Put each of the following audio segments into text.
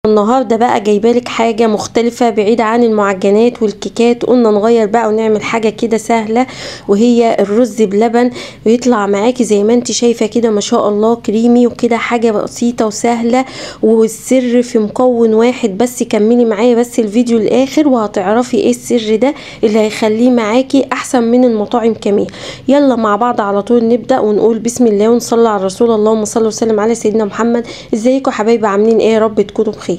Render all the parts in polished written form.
النهارده بقى جايبالك حاجه مختلفه بعيده عن المعجنات والكيكات. قلنا نغير بقى ونعمل حاجه كده سهله، وهي الرز بلبن. ويطلع معاكي زي ما انت شايفه كده ما شاء الله كريمي وكده، حاجه بسيطه وسهله. والسر في مكون واحد بس. كملي معايا بس الفيديو الاخر وهتعرفي ايه السر ده اللي هيخليه معاكي احسن من المطاعم كمان. يلا مع بعض على طول نبدا ونقول بسم الله ونصلي على الرسول. اللهم صل وسلم على سيدنا محمد. ازيكم حبايبي، عاملين ايه؟ يا رب تكونوا بخير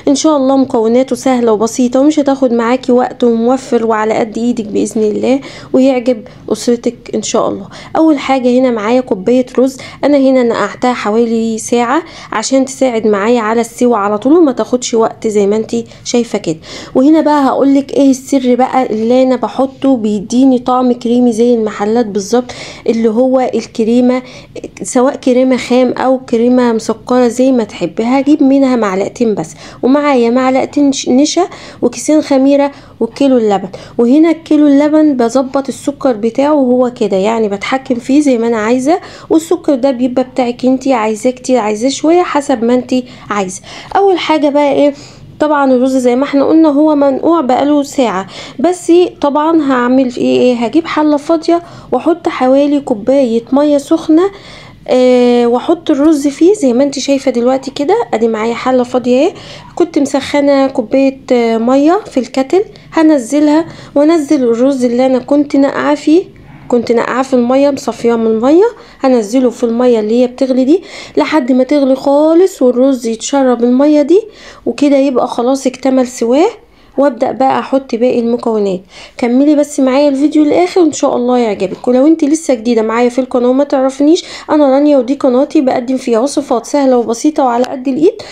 ان شاء الله. مكوناته سهله وبسيطه ومش هتاخد معاكي وقت، وموفر وعلى قد ايدك باذن الله، ويعجب اسرتك ان شاء الله. اول حاجه هنا معايا كوبايه رز. انا هنا نقعتها حوالي ساعه عشان تساعد معايا على السوى على طول وما تاخدش وقت زي ما انت شايفه كده. وهنا بقى هقولك ايه السر بقى اللي انا بحطه بيديني طعم كريمي زي المحلات بالظبط، اللي هو الكريمه، سواء كريمه خام او كريمه مسكره زي ما تحبي. هجيب منها معلقتين بس، ومعايا معلقتين نشا وكيسين خميره وكيلو اللبن. وهنا الكيلو اللبن بظبط السكر بتاعه وهو كده، يعني بتحكم فيه زي ما انا عايزه. والسكر ده بيبقى بتاعك انتي، عايزاه كتير عايزاه شويه حسب ما انتي عايزه. اول حاجه بقى ايه؟ طبعا الرز زي ما احنا قلنا هو منقوع بقاله ساعه بس. طبعا هعمل ايه؟ هجيب حله فاضيه واحط حوالي كوبايه ميه سخنه، واحط الرز فيه زي ما انت شايفه دلوقتي كده. ادي معايا حله فاضيه اهي، كنت مسخنه كوبايه ميه في الكتل. هنزلها وانزل الرز اللي انا كنت نقعاه فيه، كنت نقعاه في الميه، مصفياه من الميه. هنزله في الميه اللي هي بتغلي دي لحد ما تغلي خالص والرز يتشرب الميه دي، وكده يبقى خلاص اكتمل سواه. وابدا بقى احط باقي المكونات. كملي بس معايا الفيديو الاخر وان شاء الله يعجبك. ولو انت لسه جديده معايا في القناه وما تعرفنيش، انا رانيا ودي قناتي بقدم فيها وصفات سهله وبسيطه وعلى قد الايد،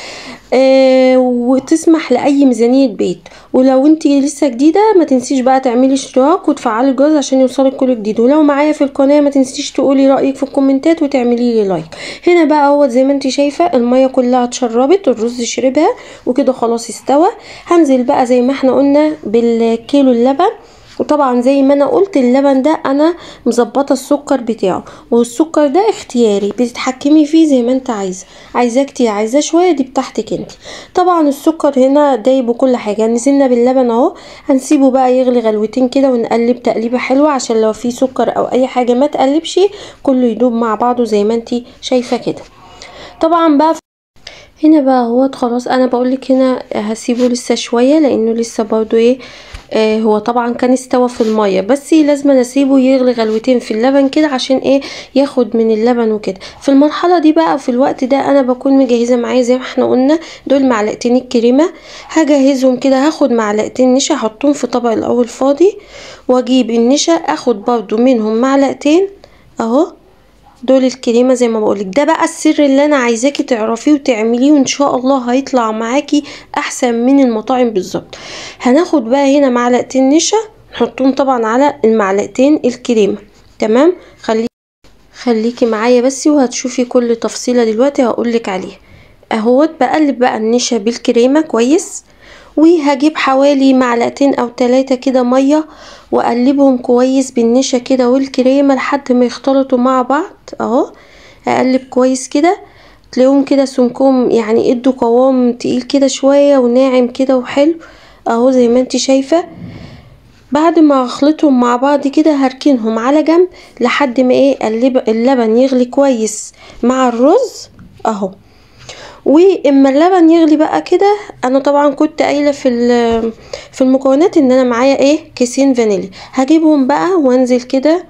وتسمح لاي ميزانيه بيت. ولو انت لسه جديده ما تنسيش بقى تعملي اشتراك وتفعلي الجرس عشان يوصلك كل جديد. ولو معايا في القناه ما تنسيش تقولي رايك في الكومنتات وتعملي لي لايك. هنا بقى اهوت زي ما انت شايفه الميه كلها اتشربت، الرز شربها وكده خلاص استوى. هنزل بقى زي ما احنا قلنا بالكيلو اللبن. وطبعا زي ما انا قلت اللبن ده انا مظبطه السكر بتاعه، والسكر ده اختياري بتتحكمي فيه زي ما انت عايزاه كتير عايزاه شويه، دي بتاعتك انت. طبعا السكر هنا دايب وكل حاجه. نزلنا باللبن اهو، هنسيبه بقى يغلي غلوتين كده ونقلب تقليبه حلوه عشان لو في سكر او اي حاجه ما تقلبش، كله يدوب مع بعضه زي ما انت شايفه كده. طبعا بقى هنا بقى اهوت خلاص. انا بقولك هنا هسيبه لسه شويه لانه لسه برضو ايه، هو طبعا كان استوى في الميه، بس لازم اسيبه يغلي غلوتين في اللبن كده عشان ايه؟ ياخد من اللبن وكده. في المرحله دي بقى في الوقت ده انا بكون مجهزه معايا زي ما احنا قلنا دول معلقتين الكريمه. هجهزهم كده. هاخد معلقتين نشا احطهم في طبق الاول فاضي، واجيب النشا اخد برضو منهم معلقتين اهو، دول الكريمه زي ما بقولك. ده بقى السر اللي انا عايزاكي تعرفيه وتعمليه، وان شاء الله هيطلع معاكي احسن من المطاعم بالظبط. هناخد بقى هنا معلقتين نشا نحطهم طبعا على المعلقتين الكريمه. تمام، خليكي معايا بس وهتشوفي كل تفصيله دلوقتي هقولك عليها. اهوت بقلب بقى النشا بالكريمه كويس، وهجيب حوالي معلقتين او 3 كده ميه واقلبهم كويس بالنشا كده والكريمه لحد ما يختلطوا مع بعض اهو. اقلب كويس كده، تلاقيهم كده سمكهم يعني ادوا قوام تقيل كده شويه وناعم كده وحلو اهو زي ما انت شايفه. بعد ما اخلطهم مع بعض كده هركنهم على جنب لحد ما ايه اللبن يغلي كويس مع الرز اهو. واما اللبن يغلي بقى كده، انا طبعا كنت قايله في المكونات ان انا معايا ايه؟ كيسين فانيليا. هجيبهم بقى وانزل كده.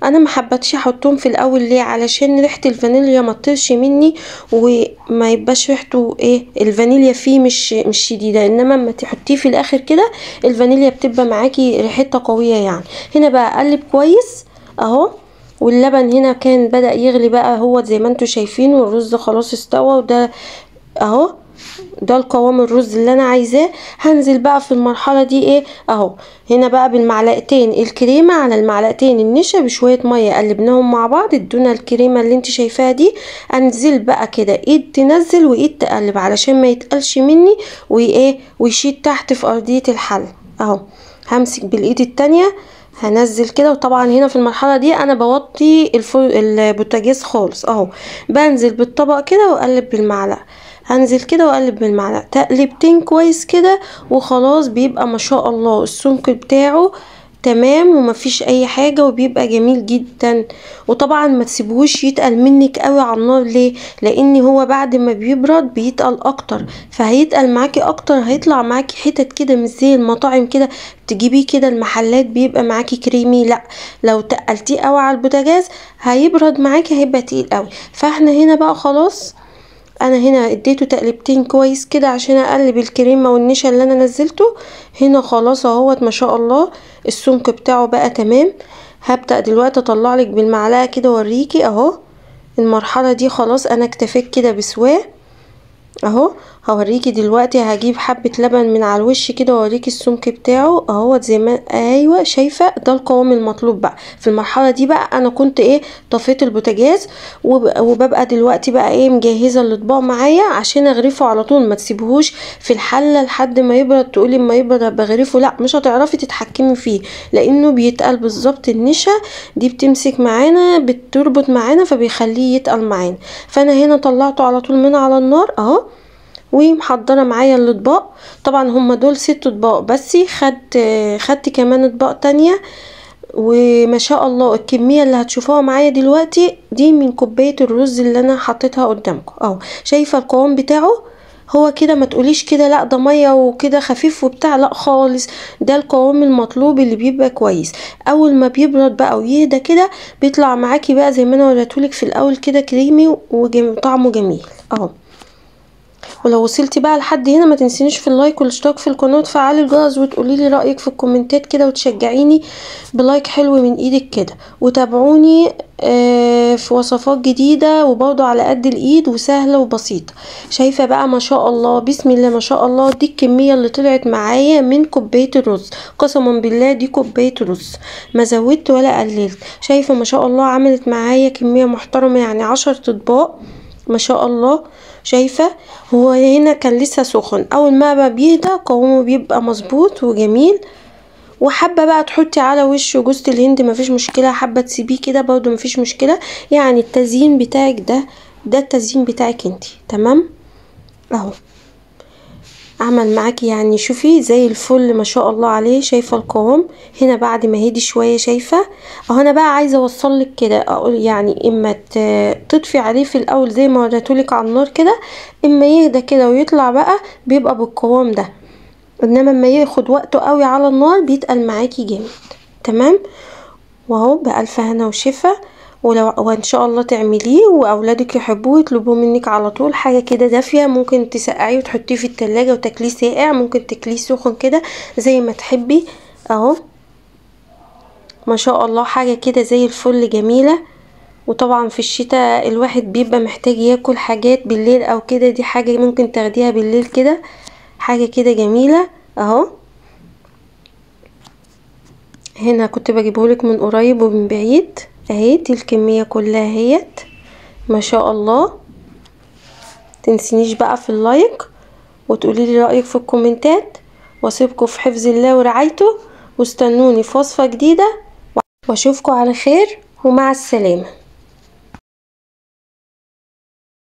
انا ما حبتش احطهم في الاول ليه؟ علشان ريحه الفانيليا ما تطيرش مني وما يبقاش ريحته ايه الفانيليا فيه مش شديده، انما اما تحطيه في الاخر كده الفانيليا بتبقى معاكي ريحتها قويه يعني. هنا بقى اقلب كويس اهو. واللبن هنا كان بدأ يغلي بقى هو زي ما انتوا شايفين، والرز خلاص استوى. وده اهو ده القوام الرز اللي انا عايزاه. هنزل بقى في المرحله دي ايه اهو. هنا بقى بالمعلقتين الكريمه على المعلقتين النشا بشويه ميه قلبناهم مع بعض ادونا الكريمه اللي انت شايفاها دي. انزل بقى كده ايد تنزل وايد تقلب علشان ما يتقلش مني وايه ويشيط تحت في ارضيه الحل اهو. همسك بالايد التانية هنزل كده. وطبعا هنا في المرحله دي انا بوطي البوتاجاز خالص اهو. بنزل بالطبق كده واقلب بالمعلقه. هنزل كده واقلب بالمعلقه تقلبتين كويس كده وخلاص، بيبقى ما شاء الله السمك بتاعه تمام ومفيش اي حاجة وبيبقى جميل جدا. وطبعا ما تسيبوش يتقل منك قوي على النار، ليه؟ لان هو بعد ما بيبرد بيتقل اكتر، فهيتقل معاكي اكتر، هيطلع معاكي حتت كده مش زي المطاعم كده تجيبيه كده المحلات بيبقى معاكي كريمي، لا لو تقلتيه قوي على البوتاجاز هيبرد معاكي، هيبقى تقيل قوي. فاحنا هنا بقى خلاص انا هنا اديته تقلبتين كويس كده عشان اقلب الكريمه والنشا اللي انا نزلته هنا. خلاص اهوت ما شاء الله السمك بتاعه بقى تمام. هبدأ دلوقتي اطلع لك بالمعلقه كده اوريكي اهو المرحله دي. خلاص انا اكتفيت كده بسواه اهو. هوريكي دلوقتي هجيب حبة لبن من على الوش كده واوريكي السمك بتاعه اهو زي ما ايوه شايفة ده القوام المطلوب. بقى في المرحلة دي بقى انا كنت طفيت البوتاجاز وببقى دلوقتي بقى مجهزة الاطباق معايا عشان اغرفه على طول. ما تسيبهوش في الحلة لحد ما يبرد تقولي ما يبرد بغرفه، لا مش هتعرفي تتحكمي فيه لانه بيتقل بالظبط. النشا دي بتمسك معانا بتربط معانا فبيخليه يتقل معانا. فانا هنا طلعته على طول من على النار اهو ومحضره معايا الاطباق. طبعا هما دول 6 اطباق بس خدت كمان اطباق تانية. وما شاء الله الكميه اللي هتشوفوها معايا دلوقتي دي من كوبايه الرز اللي انا حطيتها قدامكم اهو. شايفه القوام بتاعه هو كده، ما تقوليش كده لا ده ميه وكده خفيف وبتاع، لا خالص، ده القوام المطلوب اللي بيبقى كويس. اول ما بيبرد بقى ويهدى كده بيطلع معاكي بقى زي ما انا وريتهولك في الاول كده كريمي وطعمه جميل اهو. ولو وصلتي بقى لحد هنا ما تنسينيش في اللايك والاشتراك في القناه وتفعلي الجرس وتقولي لي رايك في الكومنتات كده وتشجعيني بلايك حلو من ايدك كده. وتابعوني في وصفات جديده وبرضه على قد الايد وسهله وبسيطه. شايفه بقى ما شاء الله بسم الله ما شاء الله دي الكميه اللي طلعت معايا من كوبايه الرز. قسما بالله دي كوبايه رز ما زودت ولا قللت. شايفه ما شاء الله عملت معايا كميه محترمه يعني 10 اطباق ما شاء الله. شايفه هو هنا كان لسه سخن، اول ما بيهدى قوامه بيبقى مظبوط وجميل. وحابه بقى تحطي على وشه جوز الهند مفيش مشكله، حابه تسيبيه كده برضو مفيش مشكله. يعني التزيين بتاعك ده التزيين بتاعك انتي تمام اهو. عمل معاكي يعني شوفي زي الفل ما شاء الله عليه. شايفه القوام هنا بعد ما هدي شويه شايفه اهو. انا بقى عايزه اوصلك كده اقول يعني اما تطفي عليه في الاول زي ما وريتهولك على النار كده، اما يهدى كده ويطلع بقى بيبقى بالقوام ده. انما اما ياخد وقته قوي على النار بيتقل معاكي جامد تمام. واهو بألف هنا وشفا. وان شاء الله تعمليه واولادك يحبوه يطلبوه منك على طول. حاجه كده دافيه ممكن تسقعيه وتحطيه في التلاجة وتاكليه ساقع، ممكن تاكليه سخن كده زي ما تحبي اهو. ما شاء الله حاجه كده زي الفل جميله. وطبعا في الشتاء الواحد بيبقى محتاج ياكل حاجات بالليل او كده، دي حاجه ممكن تاخديها بالليل كده حاجه كده جميله اهو. هنا كنت بجيبهولك من قريب ومن بعيد اهي. دي الكميه كلها اهيت ما شاء الله. تنسينيش بقى في اللايك وتقولي لي رايك في الكومنتات، واسيبكم في حفظ الله ورعايته. واستنوني في وصفه جديده واشوفكم على خير ومع السلامه.